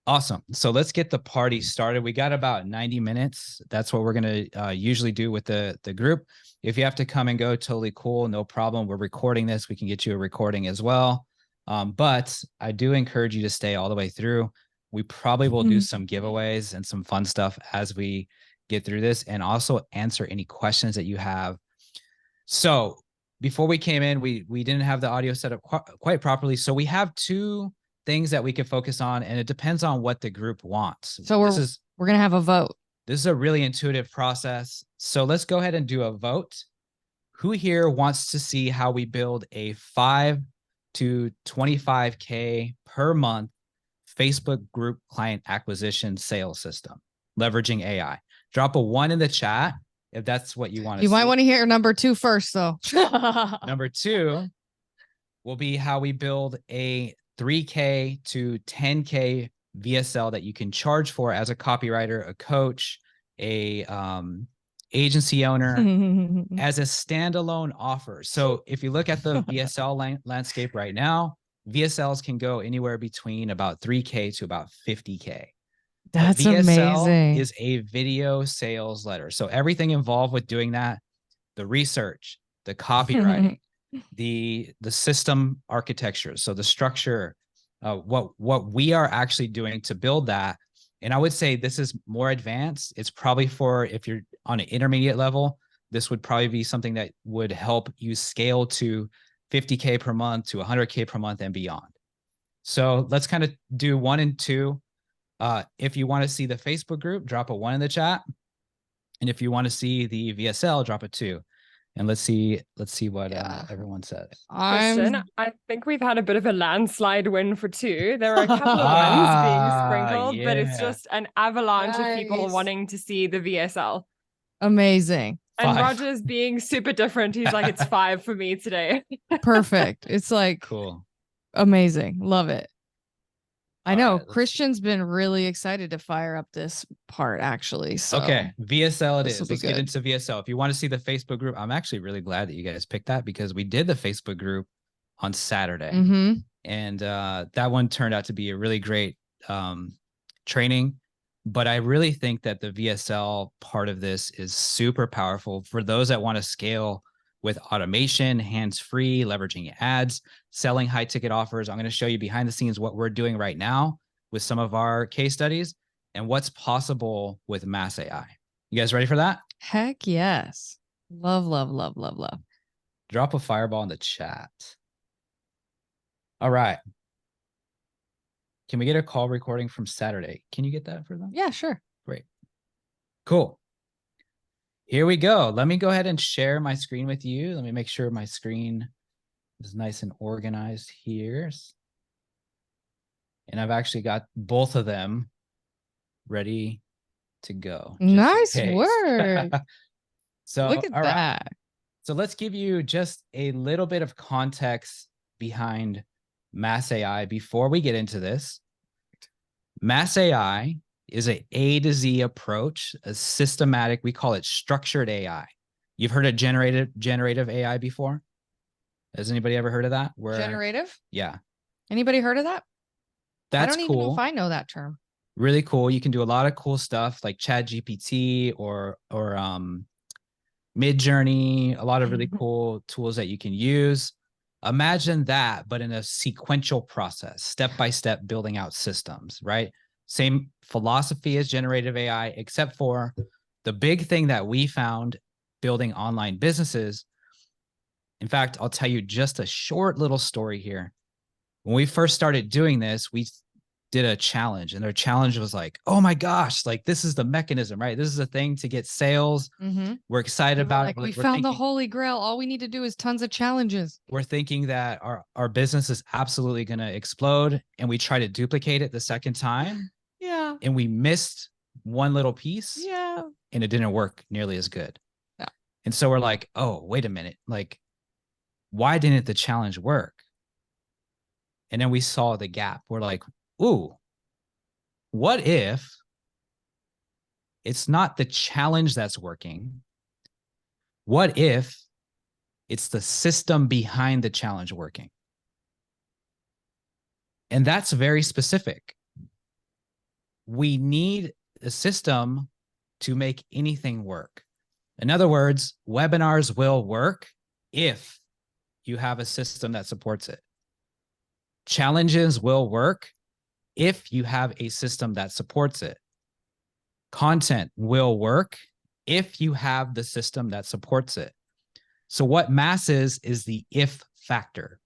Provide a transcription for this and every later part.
Awesome. So let's get the party started. We got about 90 minutes. That's what we're going to usually do with the group. If you have to come and go, totally cool. No problem. We're recording this. We can get you a recording as well. But I do encourage you to stay all the way through. We probably will do some giveaways and some fun stuff as we get through this, and also answer any questions that you have. So before we came in, we didn't have the audio set up quite properly. So we have two things that we can focus on, and it depends on what the group wants. So we're gonna have a vote. This is a really intuitive process. So let's go ahead and do a vote. Who here wants to see how we build a 5 to 25K per month Facebook group client acquisition sales system, leveraging AI? Drop a 1 in the chat if that's what you want to see. You might want to hear number 2 first, though. Number 2 will be how we build a 3K to 10K VSL that you can charge for as a copywriter, a coach, a agency owner as a standalone offer. So if you look at the VSL landscape right now, VSLs can go anywhere between about 3K to about 50K. That's VSL amazing. is a video sales letter. So everything involved with doing that, the research, the copywriting, the system architecture, so the structure, what we are actually doing to build that. And I would say this is more advanced. It's probably for, if you're on an intermediate level, this would probably be something that would help you scale to 50K per month, to 100K per month and beyond. So let's kind of do 1 and 2. If you want to see the Facebook group, drop a 1 in the chat. And if you want to see the VSL, drop a 2. And let's see what everyone says. Christian, I think we've had a bit of a landslide win for 2. There are a couple of ones being sprinkled, but it's just an avalanche of people wanting to see the VSL. Amazing. And Roger's being super different. He's like, it's 5 for me today. Perfect. It's like cool. Amazing. Love it. I know Christian's been really excited to fire up this part, actually. So okay, VSL it is. Let's get into VSL. If you want to see the Facebook group, I'm actually really glad that you guys picked that, because we did the Facebook group on Saturday. And that one turned out to be a really great training. But I really think that the VSL part of this is super powerful for those that want to scale with automation, hands-free, leveraging ads, selling high-ticket offers. I'm going to show you behind the scenes what we're doing right now with some of our case studies and what's possible with Mass AI. You guys ready for that? Heck yes. Love, love, love, love, love. Drop a fireball in the chat. All right. Can we get a call recording from Saturday? Can you get that for them? Yeah, sure. Great. Cool. Here we go. Let me go ahead and share my screen with you. Let me make sure my screen is nice and organized here. And I've actually got both of them ready to go. Nice work. So look at that. Right. So let's give you just a little bit of context behind Mass AI before we get into this. Mass AI is an A to Z approach, a systematic, we call it structured AI. You've heard of generative AI before? Has anybody ever heard of that? Generative? Yeah. Anybody heard of that? That's I don't even know if I know that term. Really cool. You can do a lot of cool stuff like ChatGPT or Midjourney, a lot of really cool tools that you can use. Imagine that, but in a sequential process, step-by-step building out systems, right? Same philosophy as generative AI, except for the big thing that we found building online businesses. In fact, I'll tell you just a short little story here. When we first started doing this, we did a challenge, and their challenge was like, oh my gosh, like this is the mechanism, right? This is a thing to get sales. We're excited about it. We found the holy grail. All we need to do is tons of challenges. We're thinking that our business is absolutely going to explode, and we try to duplicate it the second time. Yeah. And we missed one little piece. Yeah. And it didn't work nearly as good. Yeah. And so we're like, oh, wait a minute. Like, why didn't the challenge work? And then we saw the gap. We're like, ooh, what if it's not the challenge that's working? What if it's the system behind the challenge working? And that's very specific. we need a system to make anything work. In other words, webinars will work if you have a system that supports it. Challenges will work if you have a system that supports it. Content will work if you have the system that supports it. So what mass is the if factor.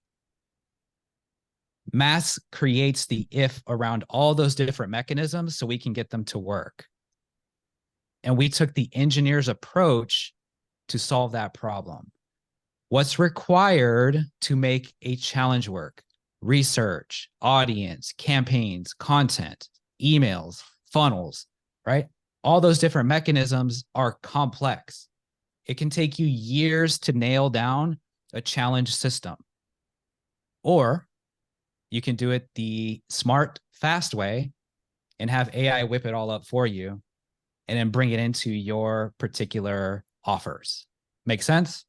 Mass creates the if around all those different mechanisms so we can get them to work. And we took the engineer's approach to solve that problem. What's required to make a challenge work? Research, audience, campaigns, content, emails, funnels, right? All those different mechanisms are complex. It can take you years to nail down a challenge system. Or you can do it the smart, fast way and have AI whip it all up for you and then bring it into your particular offers. Make sense?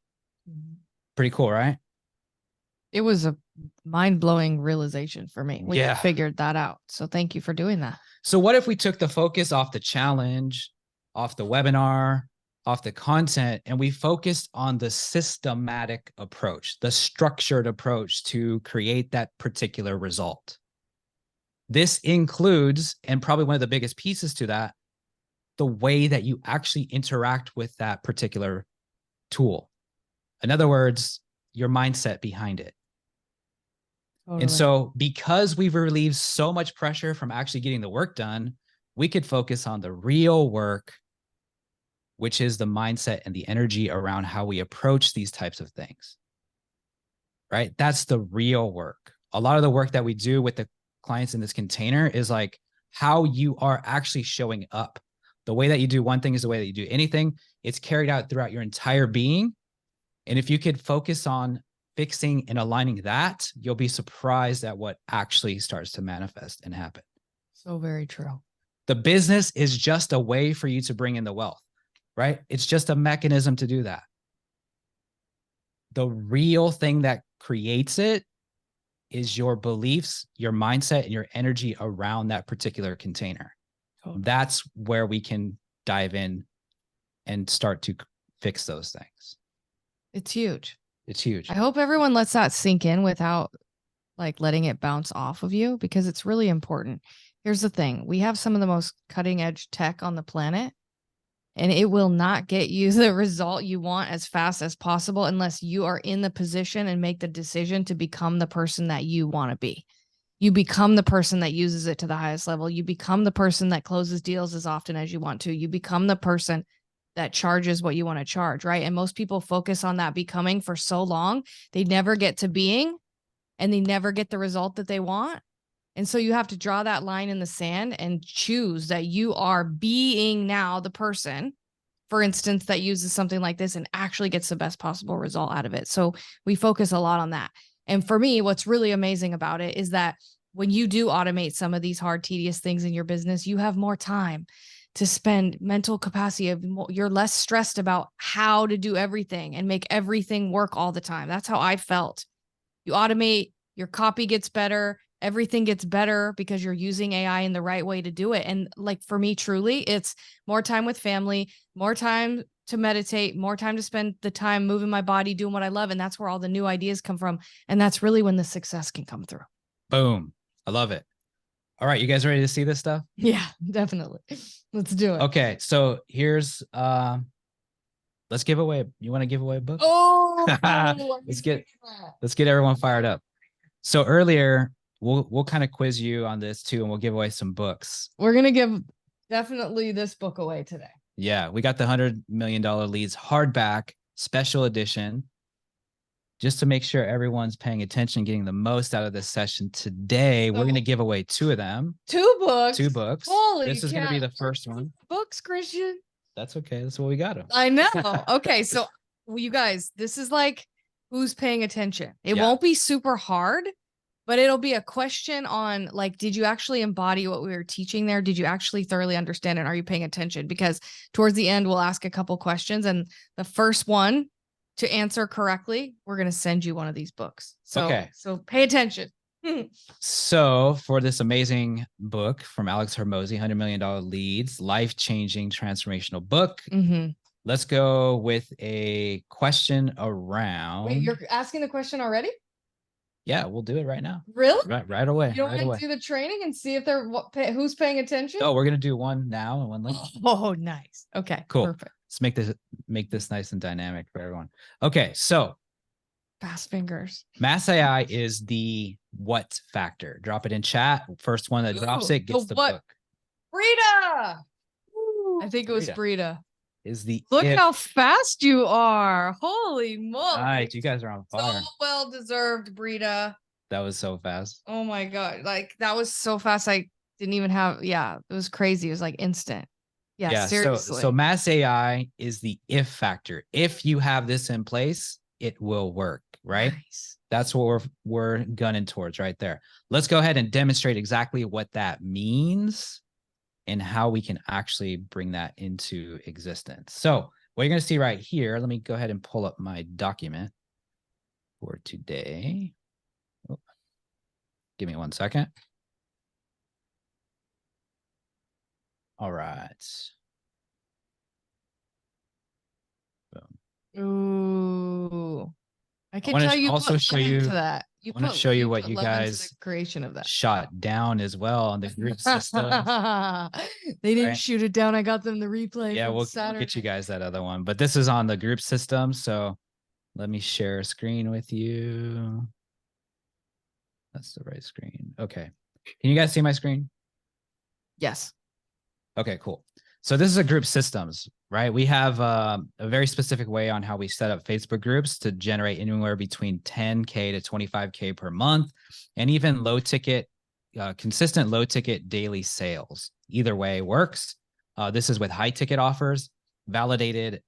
Pretty cool, right? It was a mind-blowing realization for me when you Yeah. figured that out. So thank you for doing that. So what if we took the focus off the challenge, off the webinar, off the content, and we focused on the systematic approach, the structured approach to create that particular result? This includes, and probably one of the biggest pieces to that, the way that you actually interact with that particular tool. In other words, your mindset behind it. Totally. And so because we've relieved so much pressure from actually getting the work done, we could focus on the real work, which is the mindset and the energy around how we approach these types of things, right? That's the real work. A lot of the work that we do with the clients in this container is like how you are actually showing up. The way that you do one thing is the way that you do anything. It's carried out throughout your entire being. And if you could focus on fixing and aligning that, you'll be surprised at what actually starts to manifest and happen. So very true. The business is just a way for you to bring in the wealth, right? It's just a mechanism to do that. The real thing that creates it is your beliefs, your mindset, and your energy around that particular container. Totally. That's where we can dive in and start to fix those things. It's huge. It's huge. I hope everyone lets that sink in without like letting it bounce off of you, because it's really important. Here's the thing. We have some of the most cutting edge tech on the planet, and it will not get you the result you want as fast as possible unless you are in the position and make the decision to become the person that you want to be. You become the person that uses it to the highest level. You become the person that closes deals as often as you want to. You become the person that charges what you want to charge, right? And most people focus on that becoming for so long, they never get to being, and they never get the result that they want. And so you have to draw that line in the sand and choose that you are being now the person, for instance, that uses something like this and actually gets the best possible result out of it. So we focus a lot on that. And for me, what's really amazing about it is that when you do automate some of these hard, tedious things in your business, you have more time to spend, mental capacity of, you're less stressed about how to do everything and make everything work all the time. That's how I felt. You automate, your copy gets better, everything gets better because you're using AI in the right way to do it. And like for me, truly, it's more time with family, more time to meditate, more time to spend the time moving my body, doing what I love. And that's where all the new ideas come from. And that's really when the success can come through. Boom. I love it. All right. You guys ready to see this stuff? Yeah, definitely. Let's do it. Okay. So here's, let's give away. You want to give away a book? Oh, let's get everyone fired up. So earlier, we'll kind of quiz you on this too, and we'll give away some books. We're going to give definitely this book away today. Yeah. We got the $100 million Leads hardback special edition. Just to make sure everyone's paying attention, getting the most out of this session today, we're going to give away 2 of them. 2 books. 2 books. Holy This is going to be the first one. Books, Christian. That's okay. That's what we got. I know. Okay. So you guys, this is like, who's paying attention? It won't be super hard, but it'll be a question on like, did you actually embody what we were teaching there? Did you actually thoroughly understand it? Are you paying attention? Because towards the end, we'll ask a couple questions, and the first one to answer correctly, we're going to send you one of these books. So, okay. So pay attention. So for this amazing book from Alex Hermosi, $100 Million Leads, life-changing transformational book, let's go with a question around. Wait, you're asking the question already? Yeah, we'll do it right now. Really? Right away. You don't want to do the training and see if they're who's paying attention? Oh, we're gonna do one now and one later. Oh, nice. Okay, cool. Perfect. Let's make this nice and dynamic for everyone. Okay, so fast fingers. Mass AI is the what factor. Drop it in chat. First one that drops it gets the book. Brita. I think it was Brita. Is the Look how fast you are. Holy moly. Nice. You guys are on fire. So well deserved, Brita. That was so fast. Oh my God. Like that was so fast. I didn't even have, it was crazy. It was like instant. Yeah, seriously. So Mass AI is the if factor. If you have this in place, it will work, right? Nice. That's what we're gunning towards right there. Let's go ahead and demonstrate exactly what that means and how we can actually bring that into existence. So what you're going to see right here, let me go ahead and pull up my document for today. Oh, give me 1 second. All right. Boom. Ooh. I can tell you also show you that. I want to show you what you guys creation of that shot down as well on the group system. They didn't shoot it down. I got them the replay. Yeah, we'll get you guys that other one, but this is on the group system. So let me share a screen with you. That's the right screen. Okay. Can you guys see my screen? Yes. Okay, cool. So this is a group systems, right? We have a very specific way on how we set up Facebook groups to generate anywhere between 10K to 25K per month, and even low ticket, consistent low ticket daily sales. Either way works. This is with high ticket offers, validated,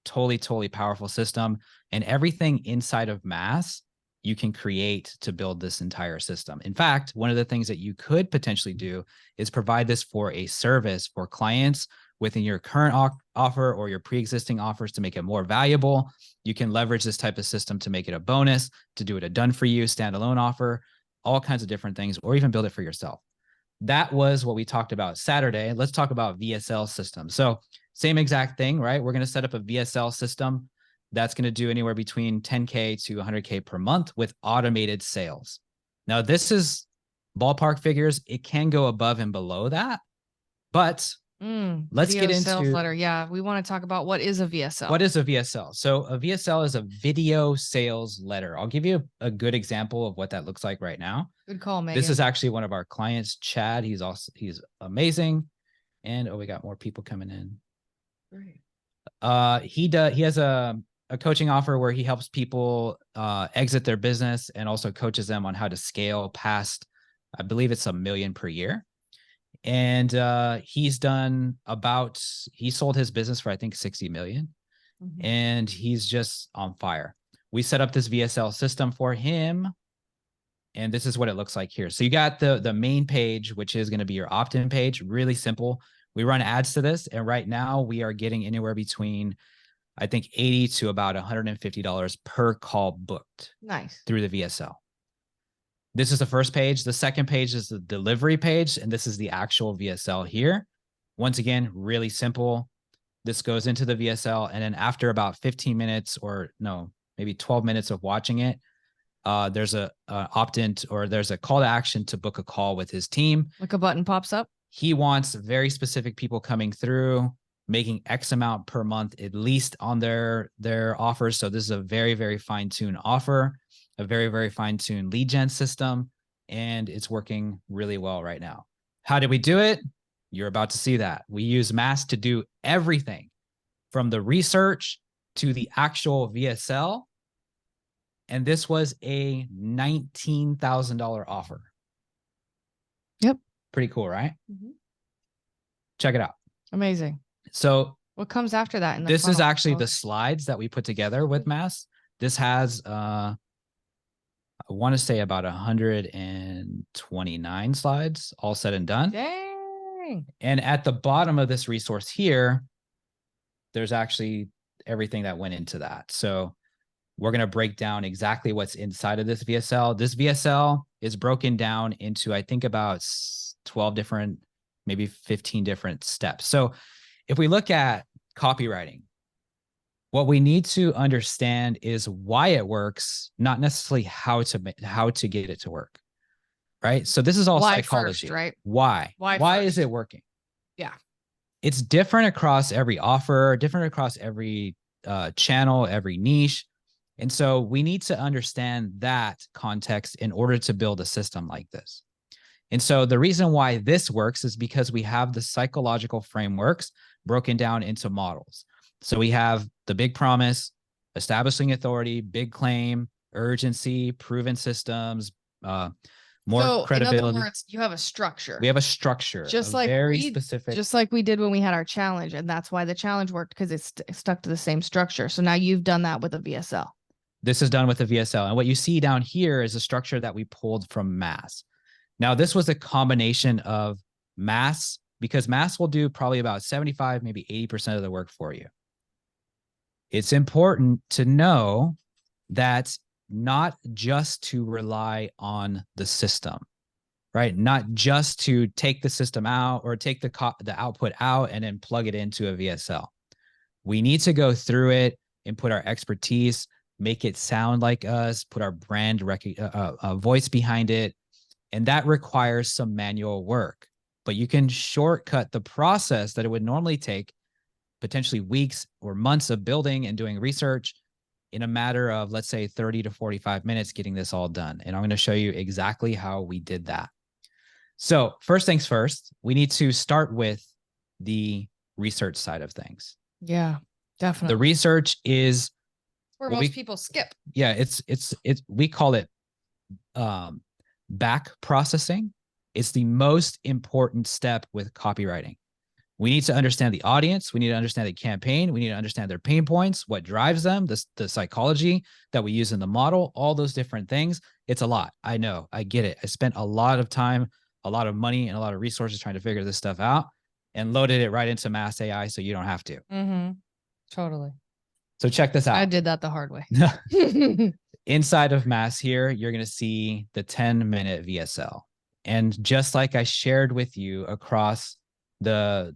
totally powerful system, and everything inside of Mass you can create to build this entire system. In fact, one of the things that you could potentially do is provide this for a service for clients within your current offer or your pre-existing offers to make it more valuable. You can leverage this type of system to make it a bonus, to do it a done for you standalone offer, all kinds of different things, or even build it for yourself. That was what we talked about Saturday. Let's talk about VSL systems. So same exact thing, right? We're going to set up a VSL system that's going to do anywhere between 10K to 100K per month with automated sales. Now, this is ballpark figures. It can go above and below that, but let's get into sales letter. Yeah, we want to talk about what is a VSL. What is a VSL? So a VSL is a video sales letter. I'll give you a good example of what that looks like right now. Good call, Megan. This is actually one of our clients, Chad. He's amazing. And we got more people coming in. Great. He has a coaching offer where he helps people exit their business and also coaches them on how to scale past, I believe it's $1 million per year. And he sold his business for, I think, 60 million. And he's just on fire. We set up this VSL system for him. And this is what it looks like here. So you got the main page, which is going to be your opt-in page. Really simple. We run ads to this. And right now we are getting anywhere between, I think, $80 to about $150 per call booked. Nice. Through the VSL. This is the first page. The second page is the delivery page, and this is the actual VSL here. Once again, really simple. This goes into the VSL, and then after about 15 minutes or no, maybe 12 minutes of watching it, there's a opt-in or there's a call to action to book a call with his team. Like a button pops up. He wants very specific people coming through, making X amount per month, at least on their offers. So this is a very fine-tuned offer, a very fine-tuned lead gen system, and it's working really well right now. How did we do it? You're about to see that. We use Mass to do everything from the research to the actual VSL. And this was a $19,000 offer. Yep. Pretty cool, right? Check it out. Amazing. So what comes after that? This is actually the slides that we put together with Mass. This has, I want to say about 129 slides, all said and done. Dang. And at the bottom of this resource here, there's actually everything that went into that. So we're going to break down exactly what's inside of this VSL. This VSL is broken down into, I think, about 12 different, maybe 15 different steps. So if we look at copywriting, what we need to understand is why it works, not necessarily how to get it to work. Right. So this is all Why psychology. first, right? Why? Why is first? it working? Yeah. It's different across every offer, different across every channel, every niche. And so we need to understand that context in order to build a system like this. And so the reason why this works is because we have the psychological frameworks broken down into models. So we have the big promise, establishing authority, big claim, urgency, proven systems, more credibility. In other words, you have a structure. We have a structure, just a like very specific, just like we did when we had our challenge, and that's why the challenge worked, because it's stuck to the same structure. So now you've done that with a VSL. This is done with a VSL, and what you see down here is a structure that we pulled from Mass. Now, this was a combination of Mass, because Mass will do probably about 75, maybe 80% of the work for you. It's important to know that not just to rely on the system, right? Not just to take the system out or take the output out and then plug it into a VSL. We need to go through it and put our expertise, make it sound like us, put our brand voice behind it. And that requires some manual work, but you can shortcut the process that it would normally take potentially weeks or months of building and doing research in a matter of, let's say, 30 to 45 minutes, getting this all done. And I'm going to show you exactly how we did that. So first things first, we need to start with the research side of things. Yeah, definitely. The research is where most people skip. Yeah, it's we call it back processing. It's the most important step with copywriting. We need to understand the audience. We need to understand the campaign. We need to understand their pain points, what drives them, the psychology that we use in the model, all those different things. It's a lot. I know. I get it. I spent a lot of time, a lot of money, and a lot of resources trying to figure this stuff out, and loaded it right into Mass AI so you don't have to. Mm-hmm. Totally. So check this out. I did that the hard way. Inside of Mass here, you're going to see the 10-minute VSL. And just like I shared with you across let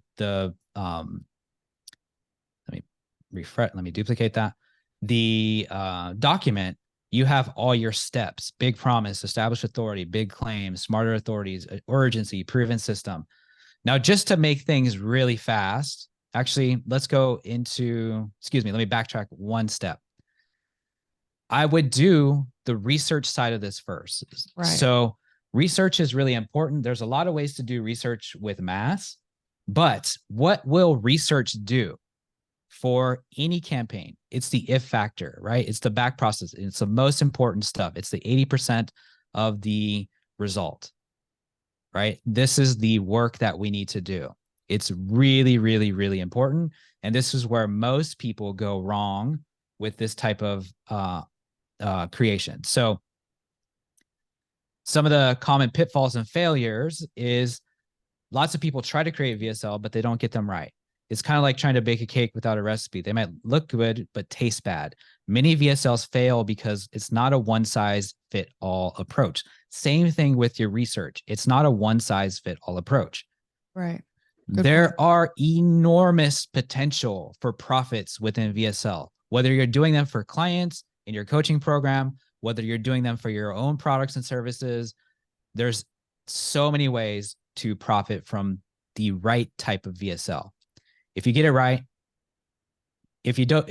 me duplicate that. The document, you have all your steps: big promise, established authority, big claim, smarter authorities, urgency, proven system. Now, just to make things really fast, actually, let's go into, let me backtrack one step. I would do the research side of this first. Right. So research is really important. There's a lot of ways to do research with Mass, but what will research do for any campaign? It's the if factor, right? It's the back process. It's the most important stuff. It's the 80% of the result, right? This is the work that we need to do. It's really, really, really important. And this is where most people go wrong with this type of creation. So some of the common pitfalls and failures is lots of people try to create VSL, but they don't get them right. It's kind of like trying to bake a cake without a recipe. They might look good, but taste bad. Many VSLs fail because it's not a one-size-fit-all approach. Same thing with your research. It's not a one-size-fit-all approach. Right. There are enormous potential for profits within VSL, whether you're doing them for clients in your coaching program, whether you're doing them for your own products and services. There's so many ways to profit from the right type of VSL. If you get it right, if you don't,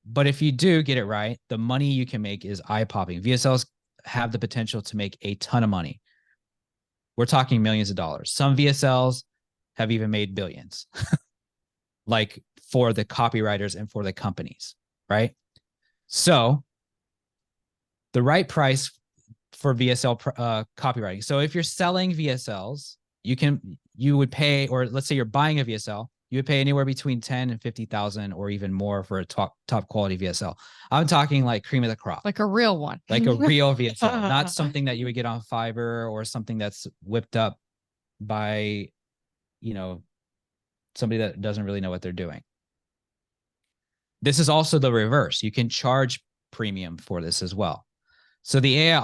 but if you do get it right, the money you can make is eye-popping. VSLs have the potential to make a ton of money. We're talking millions of dollars. Some VSLs have even made billions, like for the copywriters and for the companies, right? So the right price for VSL copywriting. So if you're selling VSLs, you would pay, or let's say you're buying a VSL, you would pay anywhere between 10 and 50,000 or even more for a top quality VSL. I'm talking like cream of the crop. Like a real one. Like a real VSL, not something that you would get on Fiverr or something that's whipped up by, somebody that doesn't really know what they're doing. This is also the reverse. You can charge premium for this as well. So the AI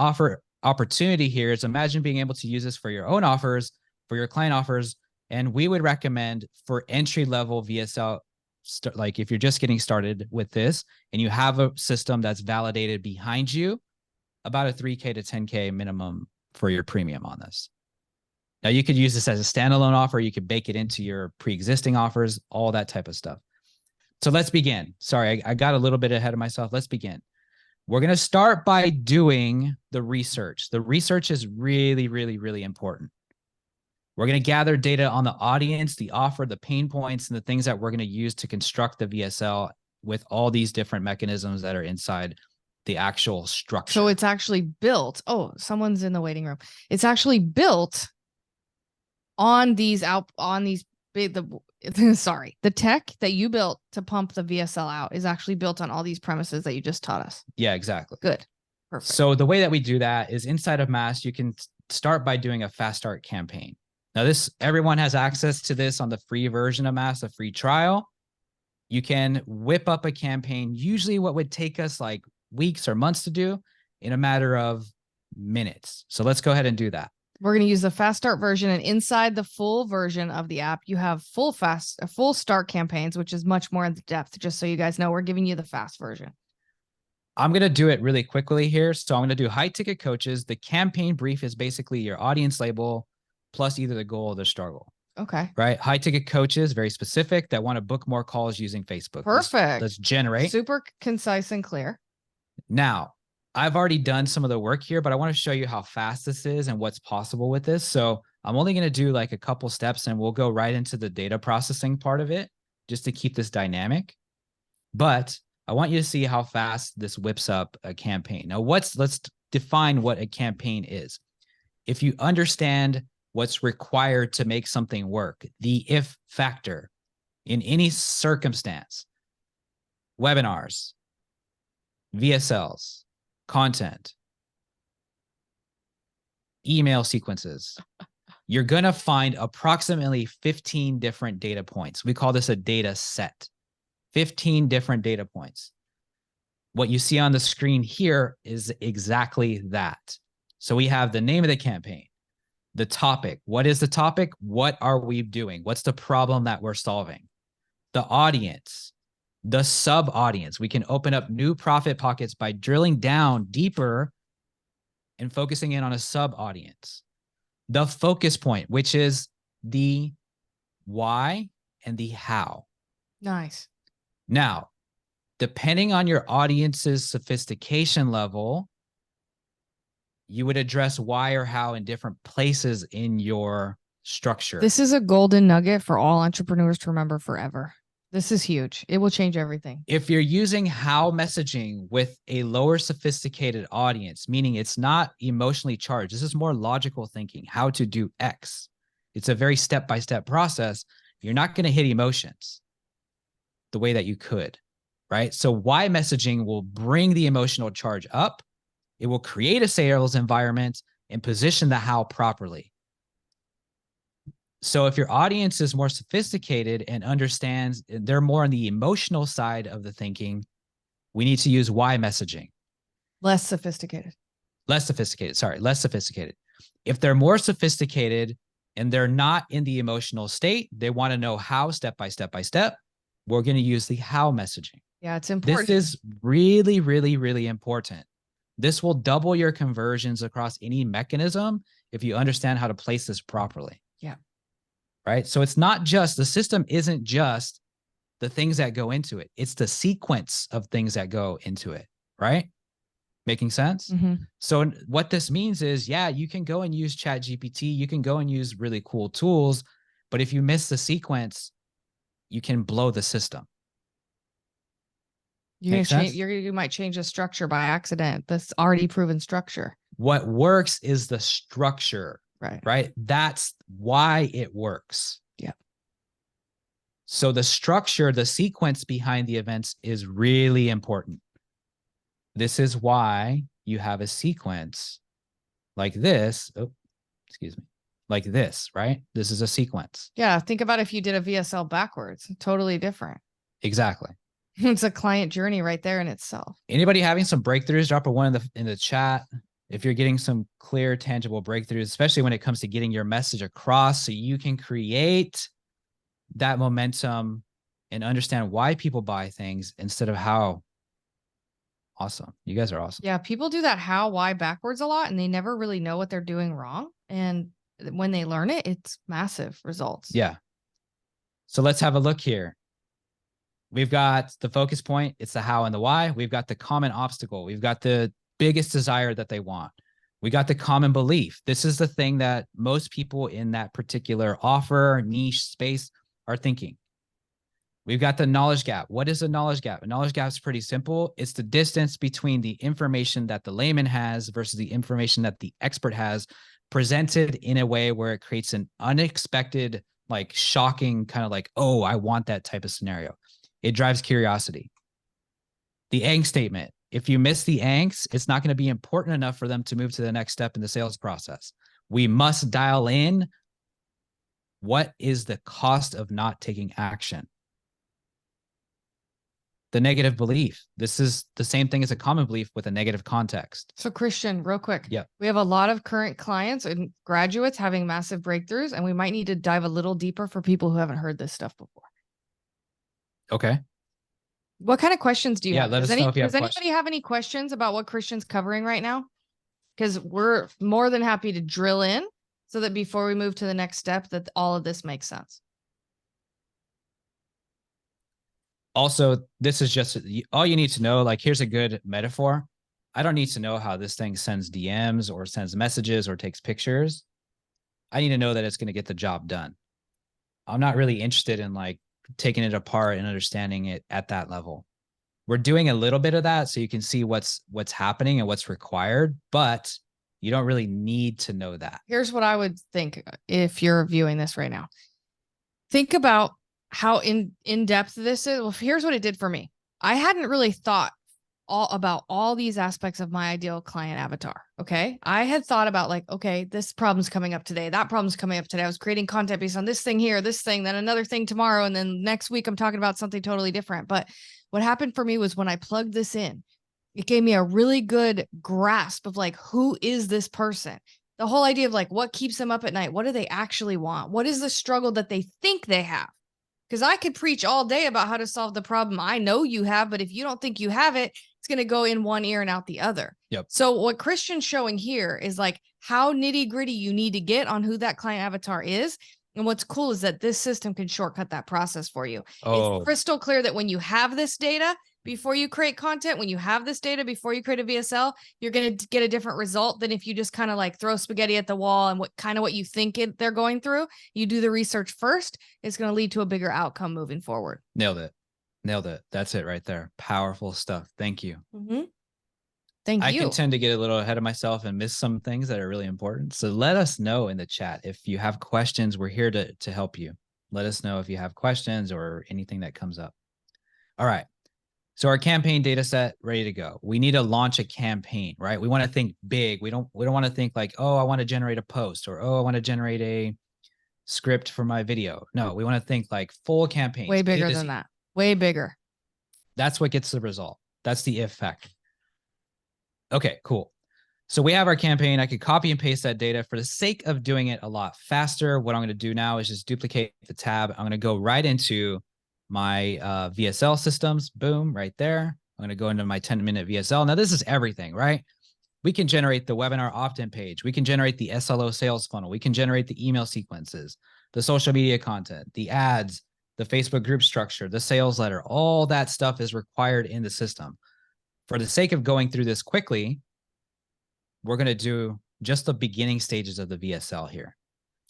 opportunity here is imagine being able to use this for your own offers, for your client offers. And we would recommend for entry-level VSL, like if you're just getting started with this and you have a system that's validated behind you, about a 3K to 10K minimum for your premium on this. Now you could use this as a standalone offer. You could bake it into your pre-existing offers, all that type of stuff. So let's begin. Sorry, I got a little bit ahead of myself. Let's begin. We're going to start by doing the research. The research is really, really, really important. We're going to gather data on the audience, the offer, the pain points, and the things that we're going to use to construct the VSL with all these different mechanisms that are inside the actual structure. So it's actually built. Oh, someone's in the waiting room. It's actually built on these the tech that you built to pump the VSL out is actually built on all these premises that you just taught us. Yeah, exactly. Good. Perfect. So the way that we do that is inside of Mass, you can start by doing a fast start campaign. Now everyone has access to this on the free version of Mass, a free trial. You can whip up a campaign, usually what would take us like weeks or months to do in a matter of minutes. So let's go ahead and do that. We're going to use the fast start version, and inside the full version of the app, you have full start campaigns, which is much more in depth. Just so you guys know, we're giving you the fast version. I'm going to do it really quickly here. So I'm going to do high ticket coaches. The campaign brief is basically your audience label plus either the goal or the struggle. Okay. Right. High ticket coaches, very specific, that want to book more calls using Facebook. Perfect. Let's generate. Super concise and clear. Now, I've already done some of the work here, but I want to show you how fast this is and what's possible with this. So I'm only going to do like a couple steps and we'll go right into the data processing part of it just to keep this dynamic. But I want you to see how fast this whips up a campaign. Now, let's define what a campaign is. If you understand what's required to make something work, the if factor in any circumstance, webinars, VSLs, content, email sequences, you're going to find approximately 15 different data points. We call this a data set, 15 different data points. What you see on the screen here is exactly that. So we have the name of the campaign, the topic. What is the topic? What are we doing? What's the problem that we're solving? The audience, the sub-audience. We can open up new profit pockets by drilling down deeper and focusing in on a sub-audience. The focus point, which is the why and the how. Nice. Now, depending on your audience's sophistication level, you would address why or how in different places in your structure. This is a golden nugget for all entrepreneurs to remember forever. This is huge. It will change everything. If you're using how messaging with a lower sophisticated audience, meaning it's not emotionally charged, this is more logical thinking, how to do X. It's a very step-by-step process. You're not going to hit emotions the way that you could, right? So why messaging will bring the emotional charge up. It will create a sales environment and position the how properly. So if your audience is more sophisticated and understands, they're more on the emotional side of the thinking, we need to use why messaging. Less sophisticated. Less sophisticated. If they're more sophisticated and they're not in the emotional state, they want to know how step by step by step, we're going to use the how messaging. Yeah, it's important. This is really, really, really important. This will double your conversions across any mechanism if you understand how to place this properly. Yeah. Right. So it's not just, the system isn't just the things that go into it. It's the sequence of things that go into it. Right. Making sense? Mm-hmm. So what this means is, yeah, you can go and use ChatGPT. You can go and use really cool tools. But if you miss the you can blow the system. You might change the structure by accident. That's already proven structure. What works is the structure. Right. That's why it works. Yeah. So the structure, the sequence behind the events is really important. This is why you have a sequence like this. Oh, excuse me. Like this, right? This is a sequence. Yeah. Think about if you did a VSL backwards, totally different. Exactly. It's a client journey right there in itself. Anybody having some breakthroughs? Drop a one in the chat if you're getting some clear, tangible breakthroughs, especially when it comes to getting your message across so you can create that momentum and understand why people buy things instead of how. Awesome. You guys are awesome. Yeah, people do that how, why backwards a lot, and they never really know what they're doing wrong. And when they learn it, it's massive results. Yeah. So let's have a look here. We've got the focus point. It's the how and the why. We've got the common obstacle. We've got the biggest desire that they want. We got the common belief. This is the thing that most people in that particular offer, niche space are thinking. We've got the knowledge gap. What is a knowledge gap? A knowledge gap is pretty simple. It's the distance between the information that the layman has versus the information that the expert has, presented in a way where it creates an unexpected, like shocking kind of like, oh, I want that type of scenario. It drives curiosity. The angst statement. If you miss the angst, it's not going to be important enough for them to move to the next step in the sales process. We must dial in what is the cost of not taking action. The negative belief. This is the same thing as a common belief with a negative context. So Christian, real quick. Yeah. We have a lot of current clients and graduates having massive breakthroughs, and we might need to dive a little deeper for people who haven't heard this stuff before. Okay. What kind of questions do you have? Let us know if you have Does anybody have any questions about what Christian's covering right now? Because we're more than happy to drill in so that before we move to the next step, that all of this makes sense. Also, this is just all you need to know. Like, here's a good metaphor. I don't need to know how this thing sends DMs or sends messages or takes pictures. I need to know that it's going to get the job done. I'm not really interested in like taking it apart and understanding it at that level. We're doing a little bit of that so you can see what's happening and what's required, but you don't really need to know that. Here's what I would think if you're viewing this right now. Think about how in depth this is. Well, here's what it did for me. I hadn't really thought about all these aspects of my ideal client avatar. Okay. I had thought about like, okay, this problem's coming up today. That problem's coming up today. I was creating content based on this thing here, this thing, then another thing tomorrow. And then next week I'm talking about something totally different. But what happened for me was when I plugged this in, it gave me a really good grasp of like, who is this person? The whole idea of like, what keeps them up at night? What do they actually want? What is the struggle that they think they have? Because I could preach all day about how to solve the problem I know you have, but if you don't think you have it, it's going to go in one ear and out the other. Yep. So what Christian's showing here is like how nitty gritty you need to get on who that client avatar is. And what's cool is that this system can shortcut that process for you. Oh. It's crystal clear that when you have this data before you create content, when you have this data before you create a VSL, you're going to get a different result than if you just kind of like throw spaghetti at the wall and what you think they're going through. You do the research first. It's going to lead to a bigger outcome moving forward. Nailed it. That's it right there. Powerful stuff. Thank you. Mm-hmm. Thank you. I can tend to get a little ahead of myself and miss some things that are really important. So let us know in the chat. If you have questions, we're here to help you. Let us know if you have questions or anything that comes up. All right. So our campaign data set ready to go. We need to launch a campaign, right? We want to think big. We don't want to think like, oh, I want to generate a post or, oh, I want to generate a script for my video. No, we want to think like full campaigns. Way bigger than that. Way bigger. That's what gets the result. That's the effect. Okay, cool. So we have our campaign. I could copy and paste that data for the sake of doing it a lot faster. What I'm going to do now is just duplicate the tab. I'm going to go right into my VSL systems. Boom, right there. I'm going to go into my 10-minute VSL. Now, this is everything, right? We can generate the webinar opt-in page. We can generate the SLO sales funnel. We can generate the email sequences, the social media content, the ads, the Facebook group structure, the sales letter. All that stuff is required in the system. For the sake of going through this quickly, we're going to do just the beginning stages of the VSL here.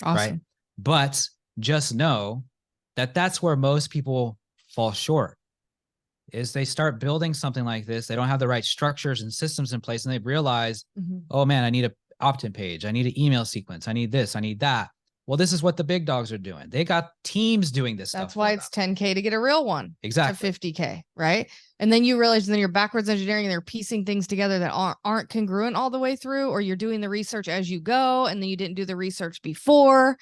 Awesome. Right? But just know that that's where most people fall short, is they start building something like this. They don't have the right structures and systems in place, and they realize, oh man, I need an opt-in page. I need an email sequence. I need this. I need that. Well, this is what the big dogs are doing. They got teams doing this stuff. That's why it's 10K to get a real one. Exactly. To 50K, right? And then you realize, and then you're backwards engineering and they're piecing things together that aren't congruent all the way through, or you're doing the research as you go, and then you didn't do the research before.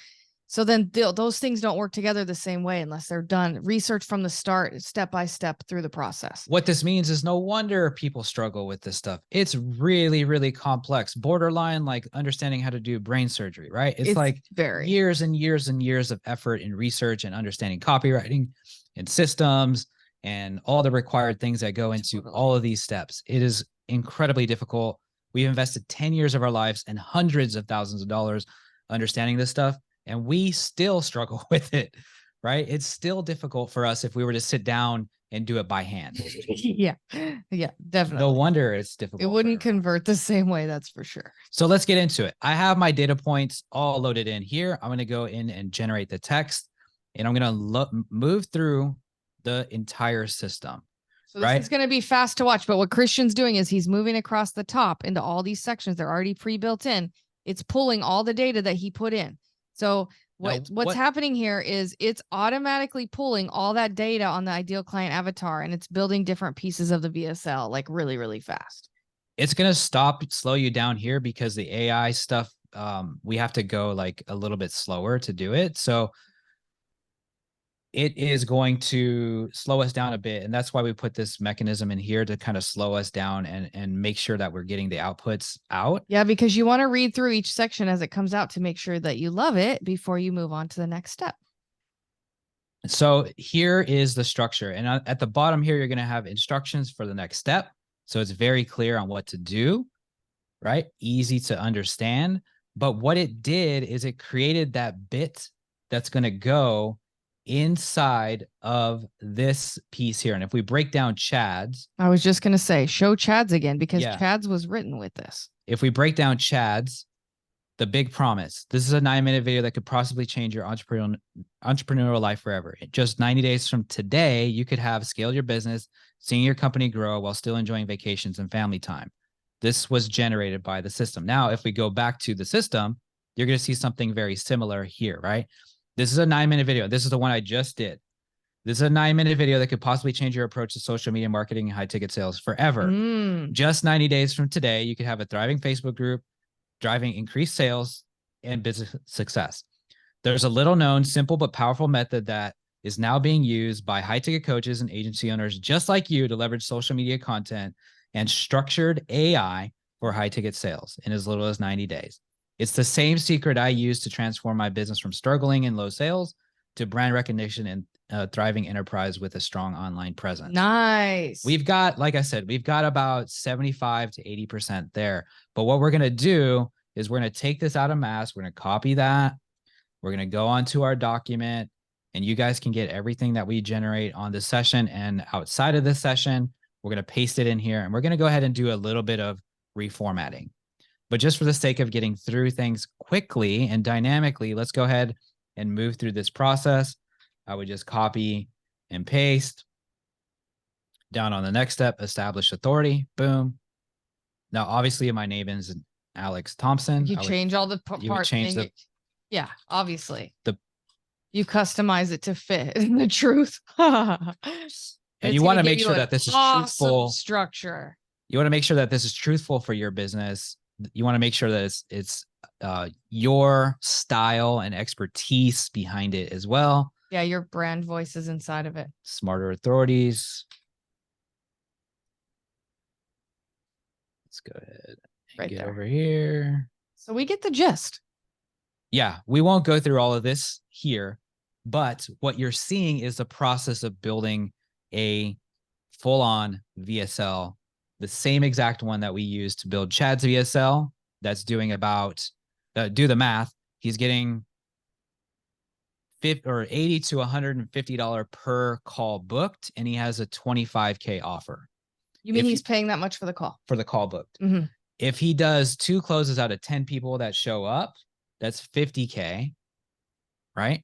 So then those things don't work together the same way unless they're done research from the start, step by step through the process. What this means is no wonder people struggle with this stuff. It's really, really complex, borderline like understanding how to do brain surgery, right? It's like years and years and years of effort in research and understanding copywriting and systems and all the required things that go into all of these steps. It is incredibly difficult. We've invested 10 years of our lives and hundreds of thousands of dollars understanding this stuff, and we still struggle with it, right? It's still difficult for us if we were to sit down and do it by hand. Yeah, definitely. No wonder it's difficult. It wouldn't convert the same way, that's for sure. So let's get into it. I have my data points all loaded in here. I'm going to go in and generate the text, and I'm going to move through the entire system. So this is going to be fast to watch, but what Christian's doing is he's moving across the top into all these sections. They're already pre-built in. It's pulling all the data that he put in. So what's happening here is it's automatically pulling all that data on the ideal client avatar, and it's building different pieces of the VSL like really, really fast. It's going to slow you down here because the AI stuff, we have to go like a little bit slower to do it. So it is going to slow us down a bit. And that's why we put this mechanism in here to kind of slow us down and make sure that we're getting the outputs out. Yeah, because you want to read through each section as it comes out to make sure that you love it before you move on to the next step. So here is the structure. And at the bottom here, you're going to have instructions for the next step. So it's very clear on what to do, right? Easy to understand. But what it did is it created that bit that's going to go inside of this piece here. And if we break down Chad's, I was just going to say, show Chad's again, because Chad's was written with this. If we break down Chad's, the big promise, this is a 9-minute video that could possibly change your entrepreneurial life forever. In just 90 days from today, you could have scaled your business, seeing your company grow while still enjoying vacations and family time. This was generated by the system. Now, if we go back to the system, you're going to see something very similar here, right? This is a 9-minute video. This is the one I just did. This is a 9-minute video that could possibly change your approach to social media marketing and high ticket sales forever. Just 90 days from today, you could have a thriving Facebook group, driving increased sales and business success. There's a little known, simple, but powerful method that is now being used by high ticket coaches and agency owners just like you to leverage social media content and structured AI for high ticket sales in as little as 90 days. It's the same secret I use to transform my business from struggling in low sales to brand recognition and thriving enterprise with a strong online presence. Nice. We've got, like I said, we've got about 75 to 80% there. But what we're going to do is we're going to take this out of mass. We're going to copy that. We're going to go onto our document, and you guys can get everything that we generate on this session and outside of this session. We're going to paste it in here, and we're going to go ahead and do a little bit of reformatting. But just for the sake of getting through things quickly and dynamically, let's go ahead and move through this process. I would just copy and paste. Down on the next step, establish authority. Boom. Now, obviously, my name is Alex Thompson. You change all the parts. Yeah, obviously. You customize it to fit the truth. And you want to make sure that this is truthful. Structure. You want to make sure that this is truthful for your business. You want to make sure that it's your style and expertise behind it as well. Yeah, your brand voice is inside of it. Smarter authorities. Let's go ahead and get over here. So we get the gist. Yeah, we won't go through all of this here, but what you're seeing is the process of building a full-on VSL, the same exact one that we used to build Chad's VSL. That's doing about, do the math, he's getting $80 to $150 per call booked, and he has a $25K offer. You mean he's paying that much for the call? For the call booked. Mm-hmm. If he does 2 closes out of 10 people that show up, that's $50K, right?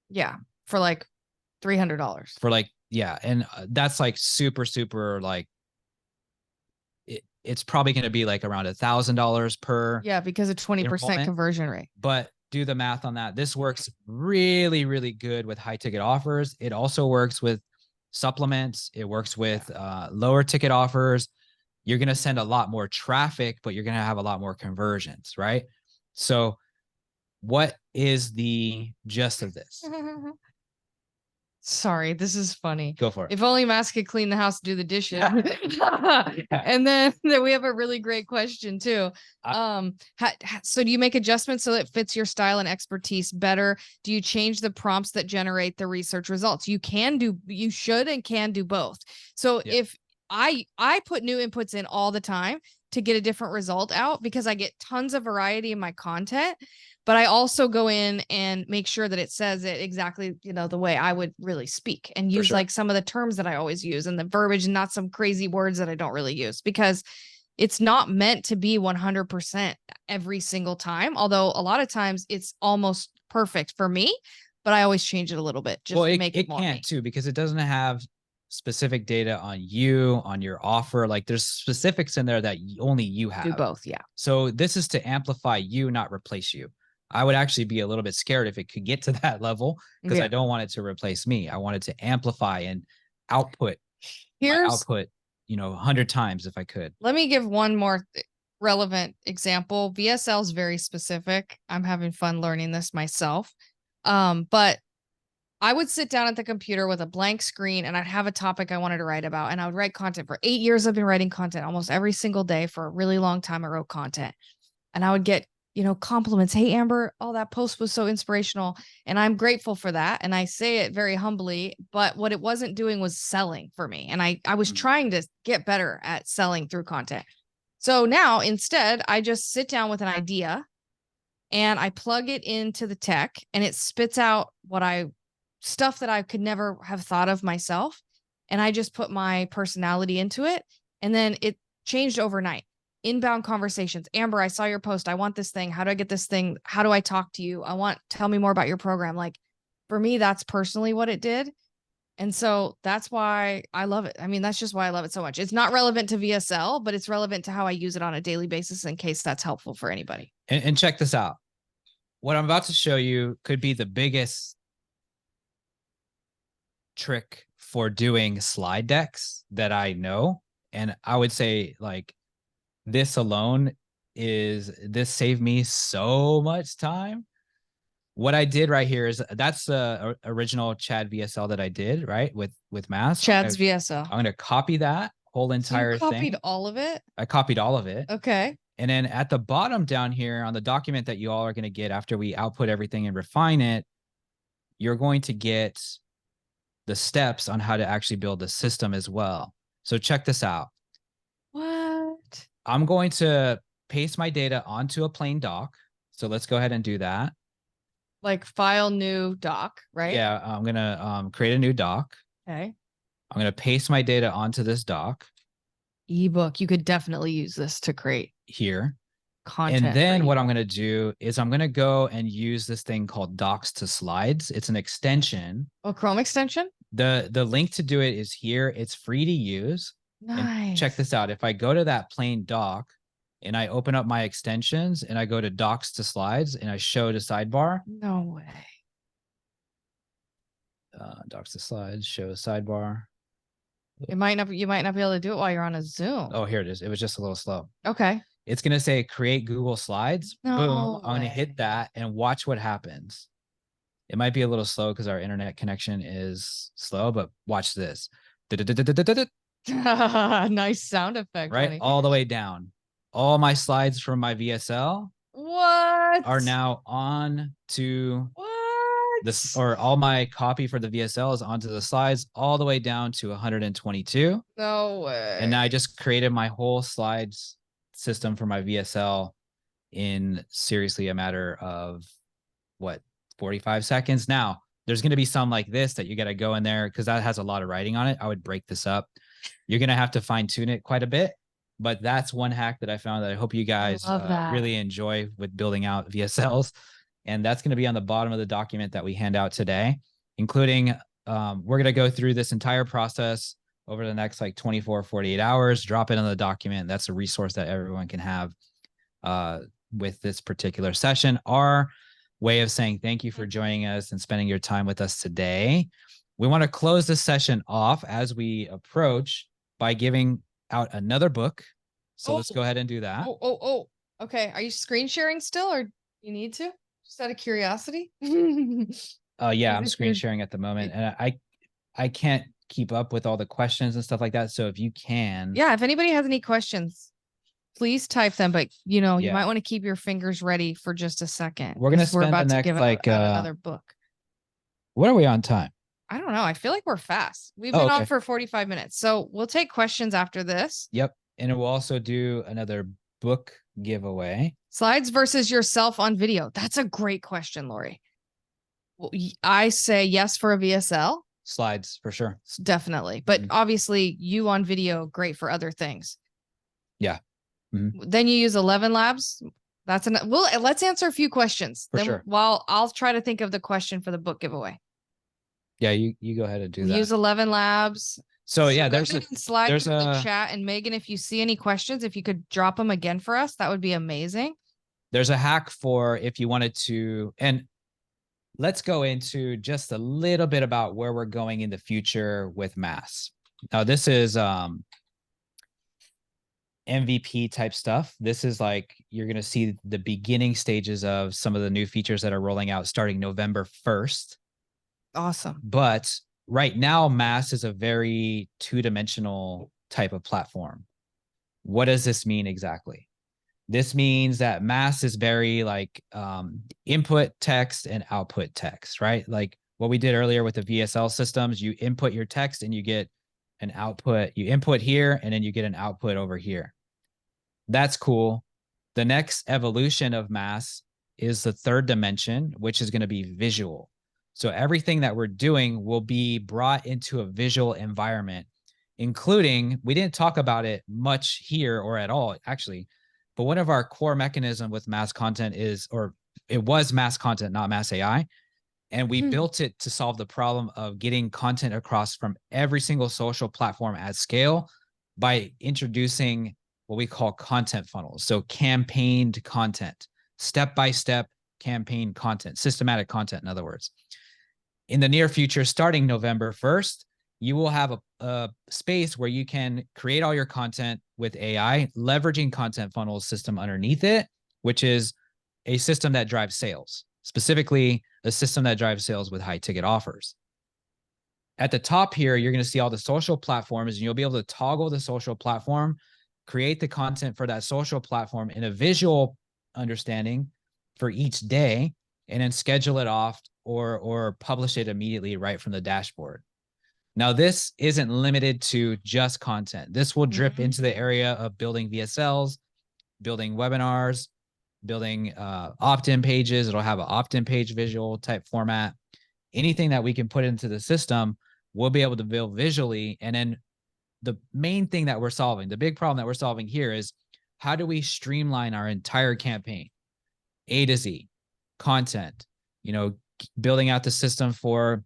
Yeah, for like $300. For like, yeah, and that's like super, like, it's probably going to be like around $1,000 per. Yeah, because of 20% conversion rate. But do the math on that. This works really, really good with high ticket offers. It also works with supplements. It works with lower ticket offers. You're going to send a lot more traffic, but you're going to have a lot more conversions, right? So what is the gist of this? Sorry, this is funny. Go for it. If only Mass could clean the house, do the dishes. And then we have a really great question too. So do you make adjustments so it fits your style and expertise better? Do you change the prompts that generate the research results? You should and can do both. So if I put new inputs in all the time to get a different result out because I get tons of variety in my content, but I also go in and make sure that it says it exactly, the way I would really speak and use like some of the terms that I always use and the verbiage and not some crazy words that I don't really use, because it's not meant to be 100% every single time. Although a lot of times it's almost perfect for me, but I always change it a little bit just to make it more can't too, because it doesn't have specific data on you, on your offer. Like there's specifics in there that only you have. Do both. Yeah. So this is to amplify you, not replace you. I would actually be a little bit scared if it could get to that level, because I don't want it to replace me. I want it to amplify and output my output, 100 times if I could. Let me give one more relevant example. VSL is very specific. I'm having fun learning this myself. But I would sit down at the computer with a blank screen and I'd have a topic I wanted to write about, and I would write content. For 8 years, I've been writing content almost every single day. For a really long time, I wrote content, and I would get compliments. Hey, Amber, that post was so inspirational. And I'm grateful for that. And I say it very humbly, but what it wasn't doing was selling for me. And I was trying to get better at selling through content. So now instead, I just sit down with an idea and I plug it into the tech, and it spits out stuff that I could never have thought of myself. And I just put my personality into it. And then it changed overnight. Inbound conversations. Amber, I saw your post. I want this thing. How do I get this thing? How do I talk to you? Tell me more about your program. Like for me, that's personally what it did. And so that's why I love it. I mean, that's just why I love it so much. It's not relevant to VSL, but it's relevant to how I use it on a daily basis in case that's helpful for anybody. And check this out. What I'm about to show you could be the biggest trick for doing slide decks that I know. And I would say like, this saved me so much time. What I did right here is that's the original Chad VSL that I did, right? With Mass. Chad's VSL. I'm going to copy that whole entire thing. Copied all of it? I copied all of it. Okay. And then at the bottom down here on the document that you all are going to get after we output everything and refine it, you're going to get the steps on how to actually build the system as well. So check this out. What? I'm going to paste my data onto a plain doc. So let's go ahead and do that. Like file new doc, right? Yeah, I'm going to create a new doc. Okay. I'm going to paste my data onto this doc. Ebook. You could definitely use this to create here. Content. And then what I'm going to do is I'm going to go and use this thing called Docs to Slides. It's an extension. A Chrome extension? The link to do it is here. It's free to use. Nice. And check this out. If I go to that plain doc and I open up my extensions and I go to Docs to Slides and I show the sidebar. No way. Docs to Slides, show sidebar. You might not be able to do it while you're on a Zoom. Oh, here it is. It was just a little slow. Okay. It's going to say create Google Slides. No Boom. way. I'm going to hit that and watch what happens. It might be a little slow because our internet connection is slow, but watch this. Nice sound effect. Right? Honey. All the way down. All my slides from my VSL are now on to this, or all my copy for the VSL is onto the slides all the way down to 122. No way. And now I just created my whole slides system for my VSL in seriously a matter of 45 seconds. Now there's going to be some like this that you got to go in there because that has a lot of writing on it. I would break this up. You're going to have to fine tune it quite a bit, but that's one hack that I found that I hope you guys really enjoy with building out VSLs. And that's going to be on the bottom of the document that we hand out today, including we're going to go through this entire process over the next 24, 48 hours, drop it on the document. That's a resource that everyone can have with this particular session. Our way of saying thank you for joining us and spending your time with us today. We want to close this session off as we approach by giving out another book. So let's go ahead and do that. Okay. Are you screen sharing still, or you need to? Just out of curiosity. Yeah, I'm If screen you're- sharing at the moment, and I can't keep up with all the questions and stuff like that. So if you can, Yeah, if anybody has any questions, please type them. But you know, you Yeah. might want to keep your fingers ready for just a second. We're gonna 'cause we're spend the about to next, give like, out another book. what are we on time? I don't know. I feel like we're fast. We've Oh, been on okay. for 45 minutes. So we'll take questions after this. Yep. And we'll also do another book giveaway. Slides versus yourself on video. That's a great question, Lori. Well, I say yes for a VSL. Slides for sure. Definitely. But Mhm. obviously, you on video, great for other things. Yeah. Then you use 11 labs. That's enough. Well, let's answer a few questions. For Then sure. while I'll try to think of the question for the book giveaway. Yeah, you go ahead and do that. Use 11 labs. So yeah, go there's ahead and slide there's through the a chat. And Megan, if you see any questions, if you could drop them again for us, that would be amazing. there's a hack for if you wanted to, and let's go into just a little bit about where we're going in the future with mass. Now, this is MVP type stuff. This is like you're going to see the beginning stages of some of the new features that are rolling out starting November 1st. Awesome. But right now, mass is a very two-dimensional type of platform. What does this mean exactly? This means that mass is very like input text and output text, right? Like what we did earlier with the VSL systems, you input your text and you get an output. You input here and then you get an output over here. That's cool. The next evolution of mass is the third dimension, which is going to be visual. So everything that we're doing will be brought into a visual environment, including, we didn't talk about it much here or at all, actually, but one of our core mechanism with mass content is, or it was mass content, not mass AI. And we built it to solve the problem of getting content across from every single social platform at scale by introducing what we call content funnels. So campaigned content, step-by-step campaign content, systematic content, in other words. In the near future, starting November 1st, you will have a space where you can create all your content with AI, leveraging content funnels system underneath it, which is a system that drives sales, specifically a system that drives sales with high ticket offers. At the top here, you're going to see all the social platforms, and you'll be able to toggle the social platform, create the content for that social platform in a visual understanding for each day, and then schedule it off or publish it immediately right from the dashboard. Now, this isn't limited to just content. This will drip into the area of building VSLs, building webinars, building opt-in pages. It'll have an opt-in page visual type format. Anything that we can put into the system, we'll be able to build visually. And then the main thing that we're solving, the big problem that we're solving here is how do we streamline our entire campaign, A to Z, content, building out the system for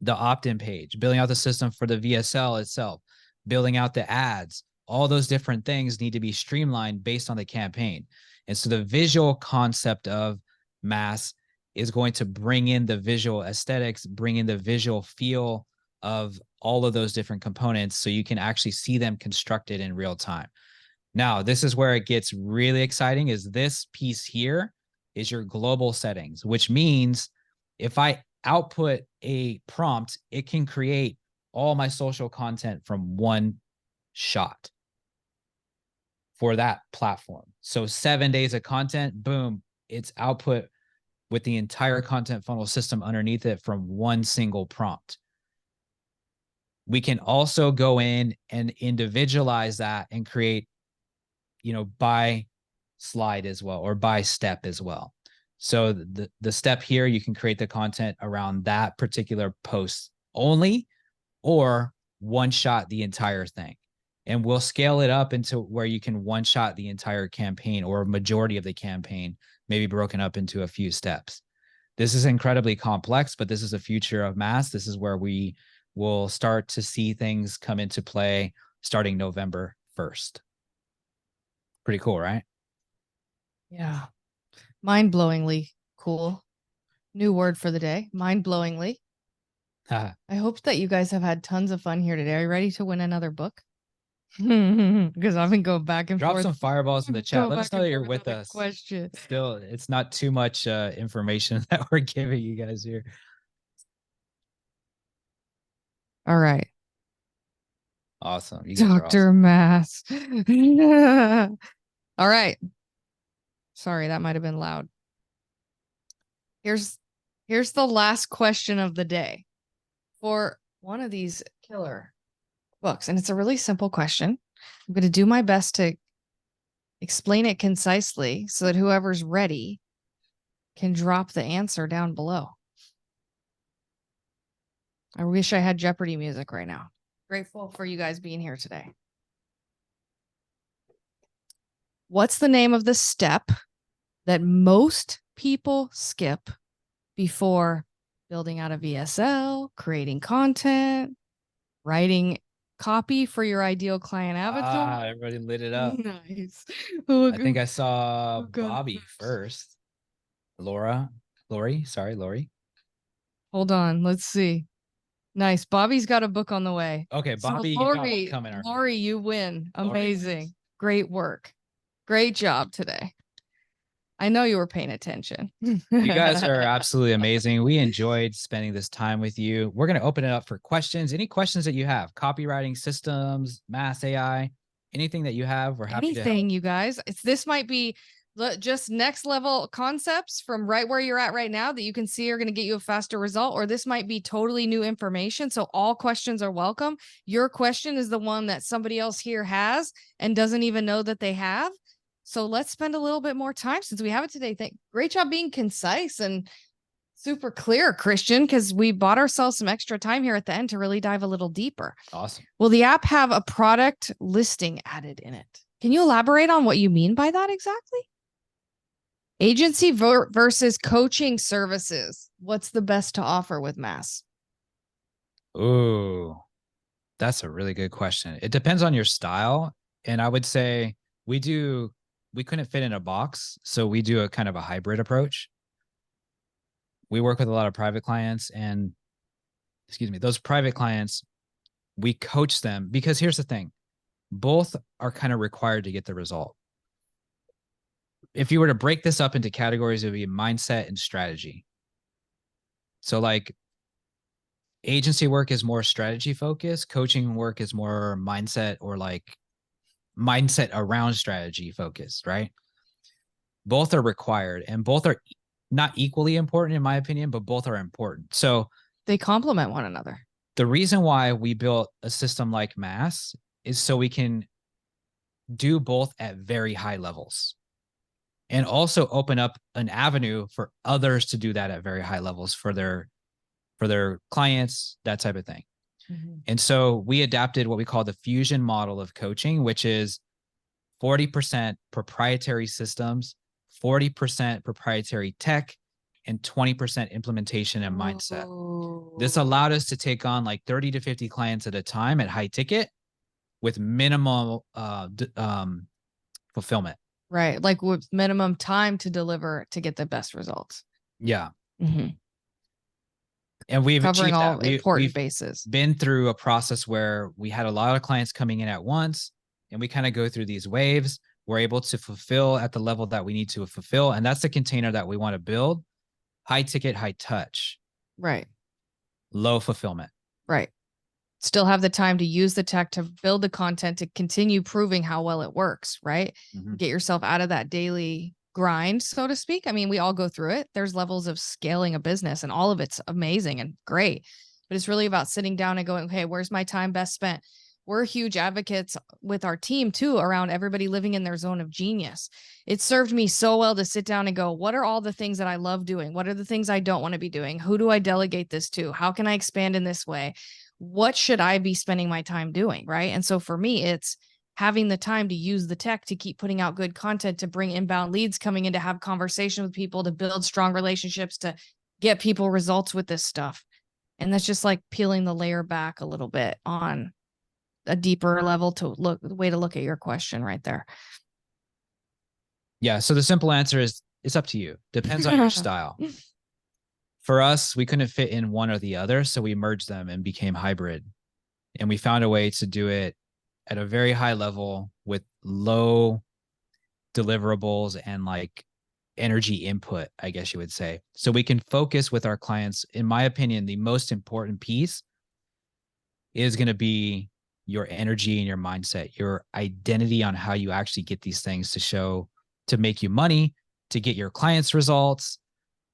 the opt-in page, building out the system for the VSL itself, building out the ads. All those different things need to be streamlined based on the campaign. And so the visual concept of mass is going to bring in the visual aesthetics, bring in the visual feel of all of those different components so you can actually see them constructed in real time. Now, this is where it gets really exciting, is this piece here is your global settings, which means if I output a prompt, it can create all my social content from one shot for that platform. So 7 days of content, boom, it's output with the entire content funnel system underneath it from one single prompt. We can also go in and individualize that and create, by slide as well, or by step as well. So the step here, you can create the content around that particular post only, or one shot the entire thing. And we'll scale it up into where you can one shot the entire campaign or a majority of the campaign, maybe broken up into a few steps. This is incredibly complex, but this is the future of mass. This is where we will start to see things come into play starting November 1st. Pretty cool, right? Yeah. Mind-blowingly cool. New word for the day. Mind-blowingly. I hope that you guys have had tons of fun here today. Are you ready to win another book? Because I've been going back and Drop forth. some fireballs in the chat. Let us know that you're with us. Question. Still, it's not too much information that we're giving you guys here. All right. Awesome. You guys Dr. awesome. Mass. All right. Sorry, that might have been loud. Here's the last question of the day for one of these killer books. And it's a really simple question. I'm going to do my best to explain it concisely so that whoever's ready can drop the answer down below. I wish I had Jeopardy music right now. Grateful for you guys being here today. What's the name of the step that most people skip before building out a VSL, creating content, writing copy for your ideal client avatar? Everybody lit it up. Nice. I think I saw Bobby first. Lori. Hold on. Let's see. Nice. Bobby's got a book on the way. Okay, Bobby, so Lori, you coming. Lori, you win. Amazing. Great work. Great job today. I know you were paying attention. You guys are absolutely amazing. We enjoyed spending this time with you. We're going to open it up for questions. Any questions that you have, copywriting systems, mass AI, anything that you have, we're happy to help. You guys. This might be just next level concepts from right where you're at right now that you can see are going to get you a faster result, or this might be totally new information. So all questions are welcome. Your question is the one that somebody else here has and doesn't even know that they have. So let's spend a little bit more time since we have it today. Great job being concise and super clear, Christian, because we bought ourselves some extra time here at the end to really dive a little deeper. Awesome. Will the app have a product listing added in it? Can you elaborate on what you mean by that exactly? Agency versus coaching services. What's the best to offer with Mass? Ooh, that's a really good question. It depends on your style. And I would say we couldn't fit in a box. So we do a kind of a hybrid approach. We work with a lot of private clients and those private clients, we coach them because here's the thing. Both are kind of required to get the result. If you were to break this up into categories, it would be mindset and strategy. So like agency work is more strategy focused. Coaching work is more mindset or like mindset around strategy focused, right? Both are required and both are not equally important in my opinion, but both are important. So they complement one another. The reason why we built a system like Mass is so we can do both at very high levels and also open up an avenue for others to do that at very high levels for their clients, that type of thing. Mm-hmm. And so we adapted what we call the fusion model of coaching, which is 40% proprietary systems, 40% proprietary tech, and 20% implementation and mindset. Oh. This allowed us to take on like 30 to 50 clients at a time at high ticket with minimal fulfillment. Right. Like with minimum time to deliver to get the best results. Yeah. Mm-hmm. And we've covering achieved all that. Important bases. Been through a process where we had a lot of clients coming in at once and we kind of go through these waves. We're able to fulfill at the level that we need to fulfill. And that's the container that we want to build. High ticket, high touch. Right. Low fulfillment. Right. Still have the time to use the tech to build the content to continue proving how well it works, right? Mm-hmm. Get yourself out of that daily grind, so to speak. I mean, we all go through it. There's levels of scaling a business and all of it's amazing and great, but it's really about sitting down and going, okay, where's my time best spent? We're huge advocates with our team too, around everybody living in their zone of genius. It served me so well to sit down and go, what are all the things that I love doing? What are the things I don't want to be doing? Who do I delegate this to? How can I expand in this way? What should I be spending my time doing? Right. And so for me, it's having the time to use the tech to keep putting out good content, to bring inbound leads coming in, to have conversation with people, to build strong relationships, to get people results with this stuff. And that's just like peeling the layer back a little bit on a deeper level to look at your question right there. Yeah. So the simple answer is it's up to you. Depends on your style. For us, we couldn't fit in one or the other. So we merged them and became hybrid. And we found a way to do it at a very high level with low deliverables and like energy input, I guess you would say. So we can focus with our clients. In my opinion, the most important piece is going to be your energy and your mindset, your identity on how you actually get these things to show, to make you money, to get your clients results.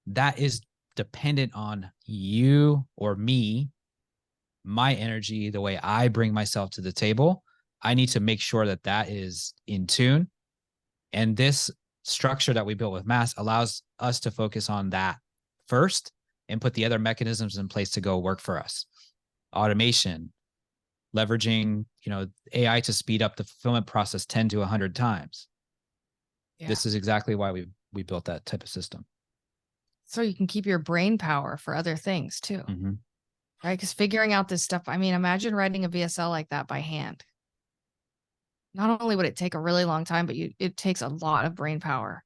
That is dependent on you or me, my energy, the way I bring myself to the table. I need to make sure that that is in tune. And this structure that we built with Mass allows us to focus on that first and put the other mechanisms in place to go work for us. Automation, leveraging, AI to speed up the fulfillment process 10 to 100 times. Yeah. This is exactly why we built that type of system. So you can keep your brain power for other things too. Mm-hmm. Right? Because figuring out this stuff, I mean, imagine writing a VSL like that by hand. Not only would it take a really long time, but it takes a lot of brain power.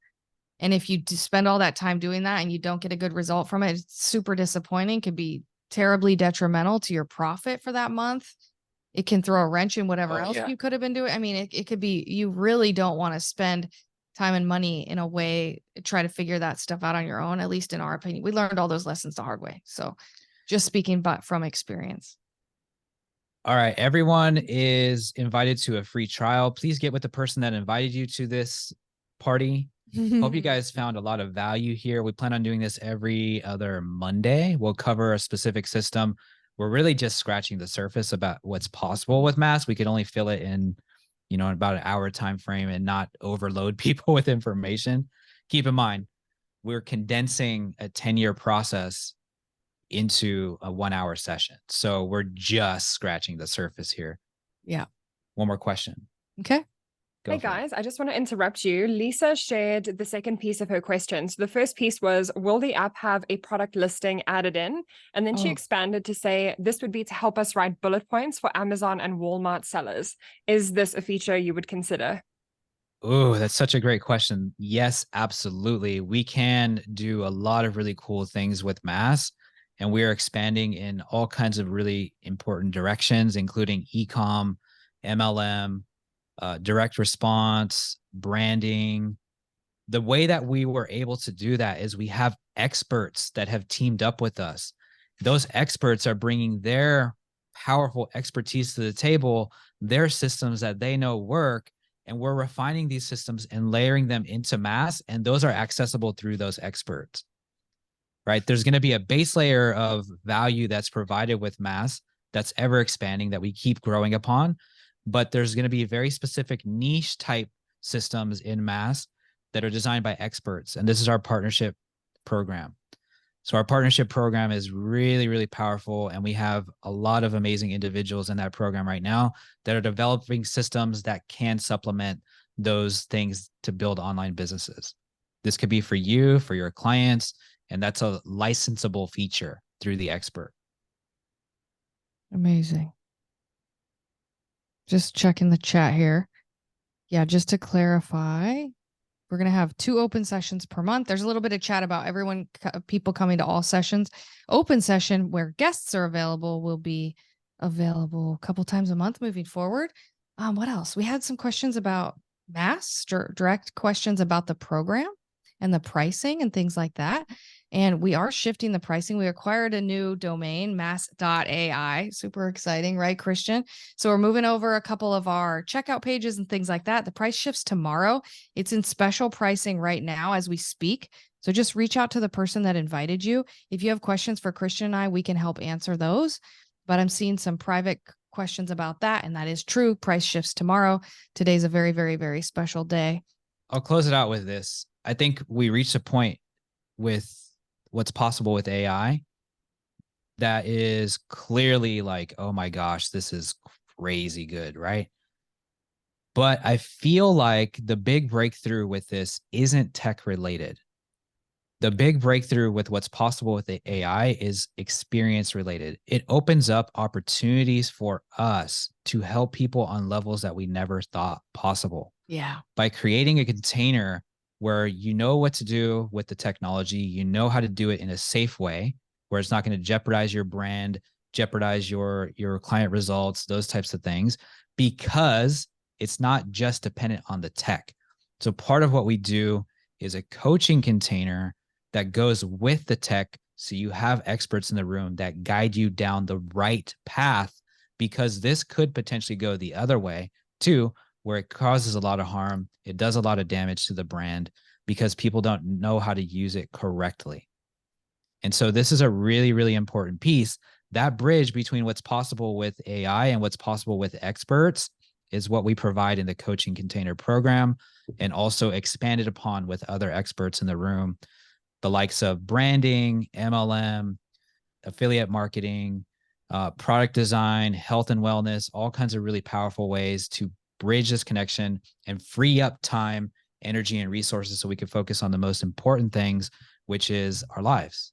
And if you spend all that time doing that and you don't get a good result from it, it's super disappointing, could be terribly detrimental to your profit for that month. It can throw a wrench in whatever else you could have been doing. I mean, it could be, you really don't want to spend time and money in a way, try to figure that stuff out on your own, at least in our opinion. We learned all those lessons the hard way. So just speaking but from experience. All right, everyone is invited to a free trial. Please get with the person that invited you to this party. Hope you guys found a lot of value here. We plan on doing this every other Monday. We'll cover a specific system. We're really just scratching the surface about what's possible with Mass. We could only fill it in, about an hour time frame and not overload people with information. Keep in mind, we're condensing a 10-year process into a 1-hour session. So we're just scratching the surface here. Yeah. One more question. Okay. Hey guys, I just want to interrupt you. Lisa shared the second piece of her question. So the first piece was, will the app have a product listing added in? And then she expanded to say, this would be to help us write bullet points for Amazon and Walmart sellers. Is this a feature you would consider? Oh, that's such a great question. Yes, absolutely. We can do a lot of really cool things with Mass, and we are expanding in all kinds of really important directions, including e-com, MLM, direct response, branding. The way that we were able to do that is we have experts that have teamed up with us. Those experts are bringing their powerful expertise to the table, their systems that they know work, and we're refining these systems and layering them into Mass, and those are accessible through those experts. Right? There's going to be a base layer of value that's provided with Mass that's ever expanding that we keep growing upon. But there's going to be very specific niche type systems in Mass that are designed by experts. And this is our partnership program. So our partnership program is really, really powerful. And we have a lot of amazing individuals in that program right now that are developing systems that can supplement those things to build online businesses. This could be for you, for your clients, and that's a licensable feature through the expert. Amazing. Just checking the chat here. Yeah, just to clarify, we're going to have 2 open sessions per month. There's a little bit of chat about people coming to all sessions. Open session where guests are available will be available a couple times a month moving forward. What else? We had some questions about Mass, direct questions about the program and the pricing and things like that. And we are shifting the pricing. We acquired a new domain, mass.ai. Super exciting, right, Christian? So we're moving over a couple of our checkout pages and things like that. The price shifts tomorrow. It's in special pricing right now as we speak. So just reach out to the person that invited you. If you have questions for Christian and I, we can help answer those. But I'm seeing some private questions about that. And that is true. Price shifts tomorrow. Today's a very, very, very special day. I'll close it out with this. I think we reached a point with what's possible with AI that is clearly like, oh my gosh, this is crazy good, right? But I feel like the big breakthrough with this isn't tech related. The big breakthrough with what's possible with the AI is experience related. It opens up opportunities for us to help people on levels that we never thought possible. Yeah. By creating a container where you know what to do with the technology, you know how to do it in a safe way, where it's not going to jeopardize your brand, jeopardize your client results, those types of things, because it's not just dependent on the tech. So part of what we do is a coaching container that goes with the tech. So you have experts in the room that guide you down the right path, because this could potentially go the other way too, where it causes a lot of harm. It does a lot of damage to the brand because people don't know how to use it correctly. And so this is a really, really important piece. That bridge between what's possible with AI and what's possible with experts is what we provide in the coaching container program, and also expanded upon with other experts in the room, the likes of branding, MLM, affiliate marketing, product design, health and wellness, all kinds of really powerful ways to bridge this connection and free up time, energy, and resources so we can focus on the most important things, which is our lives.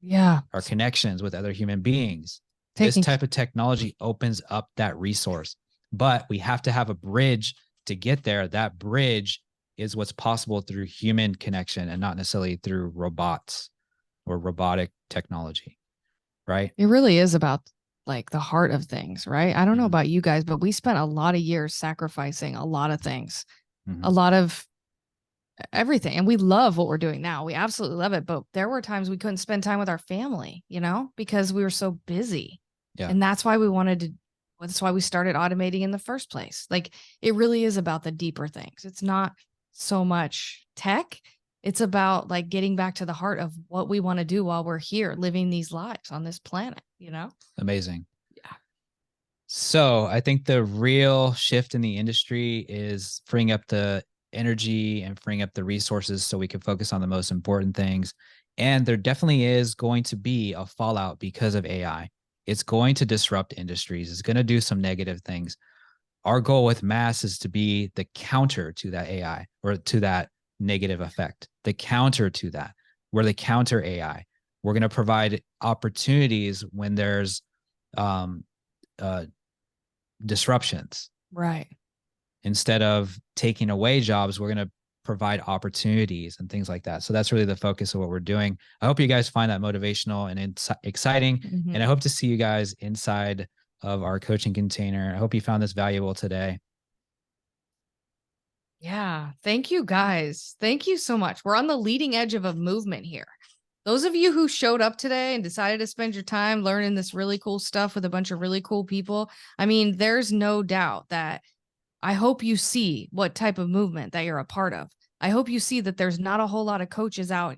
Yeah. Our connections with other human beings. Taking This type of technology opens up that resource, but we have to have a bridge to get there. That bridge is what's possible through human connection and not necessarily through robots or robotic technology, right? It really is about like the heart of things, right? I don't know Mhm. about you guys, but we spent a lot of years sacrificing a lot of things, a Mhm. lot of everything. And we love what we're doing now. We absolutely love it. But there were times we couldn't spend time with our family, you know, because we were so busy. Yeah. And that's why we wanted to, that's why we started automating in the first place. Like it really is about the deeper things. It's not so much tech. It's about like getting back to the heart of what we want to do while we're here living these lives on this planet, you know? Amazing. Yeah. So I think the real shift in the industry is freeing up the energy and freeing up the resources so we can focus on the most important things. And there definitely is going to be a fallout because of AI. It's going to disrupt industries. It's going to do some negative things. Our goal with Mass is to be the counter to that AI, or to that negative effect, the counter to that. We're the counter AI. We're going to provide opportunities when there's um, disruptions. Right. Instead of taking away jobs, we're going to provide opportunities and things like that. So that's really the focus of what we're doing. I hope you guys find that motivational and exciting. Mhm. And I hope to see you guys inside of our coaching container. I hope you found this valuable today. Yeah. Thank you guys. Thank you so much. We're on the leading edge of a movement here. Those of you who showed up today and decided to spend your time learning this really cool stuff with a bunch of really cool people, I mean, there's no doubt that I hope you see what type of movement that you're a part of. I hope you see that there's not a whole lot of coaches out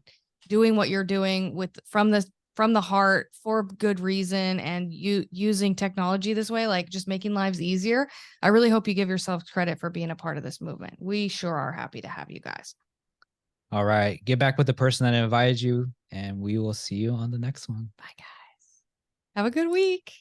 doing what you're doing with from the heart for good reason, and you using technology this way, like just making lives easier. I really hope you give yourself credit for being a part of this movement. We sure are happy to have you guys. All right. Get back with the person that invited you, and we will see you on the next one. Bye, guys. Have a good week.